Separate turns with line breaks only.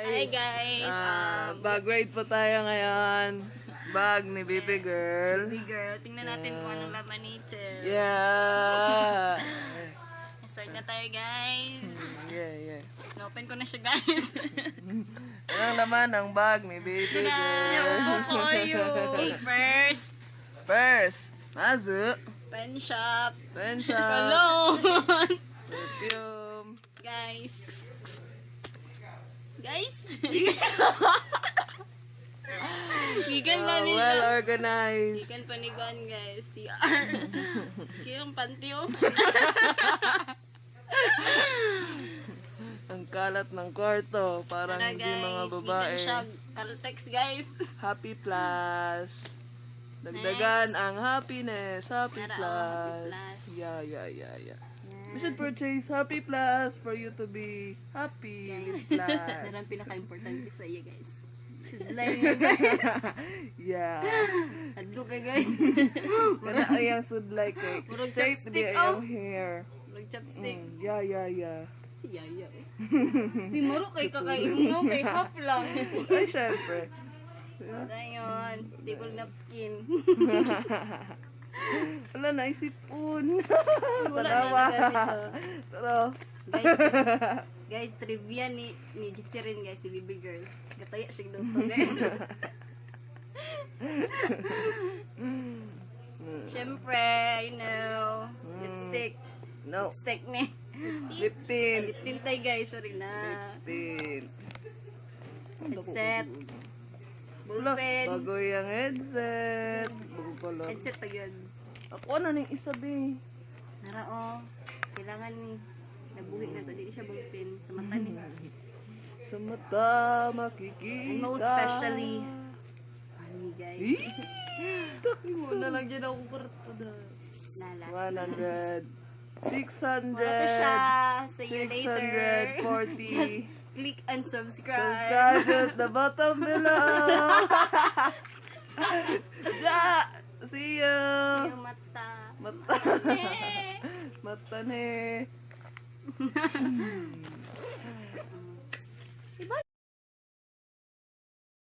Hi guys.
Bag raid po tayo ngayon. Bag ni Bibigirl.
Bibigirl. Tingnan natin kung anong laman nito.
Yeah.
Start na tayo guys.
Yeah.
Open ko na siya guys.
Anong laman ng bag ni Bibigirl?
Naupo ko kayo. Okay, first.
Mazu.
Pen shop.
Cologne.
Cologne.
Perfume.
Guys. Gigan pa ni
Well organized.
Gigan pa ni Gon guys. CR. Kiyong pantiyo.
Ang kalat ng kwarto. Parang
Tara,
hindi
guys.
mga babae.
Gigan siya. Caltex guys.
Happy Plus. Dagdagan ang happiness. Happy
Tara,
Plus.
Happy Plus.
Yeah. We should purchase Happy Plus for you to be happy with Plus.
Yan ang pinaka-importante sa iyo guys. Sudlay nga guys.
Yeah.
Adlo ka guys.
Kada ayang sudlay kay
Murag
straight
chopstick,
di ayang hair.
Murag chopstick.
Yeah.
Si Yaya eh. Di maro kay kakain mo kay half lang.
Ay, syempre.
Dayon, table napkin.
Wala na, isipon.
Wala
Tarawa.
na ganito.
Tara.
Guys, trivia ni Jessie rin guys, si Bibigirl. Gataya siya daw to guys. Siyempre, you know, lipstick.
No.
Lipstick ni.
Liptin.
Liptin tayo guys, sorry na.
Liptin.
Headset.
Wala,
Ballpen.
bago yung headset. Bago pala.
Headset pa yun.
Ako na ning isa be.
Nara oh, kailangan ni nabuhi na to. Dili siya ballpen sa mata ni.
Sa mata makikita.
And most especially, honey guys.
Takbo na lang dyan ako kwarto na.
Lalas.
100. 600.
Wala to siya. See you later.
640.
Just click and subscribe.
Subscribe at the bottom below. See you.
Yung mata.
Mata ne.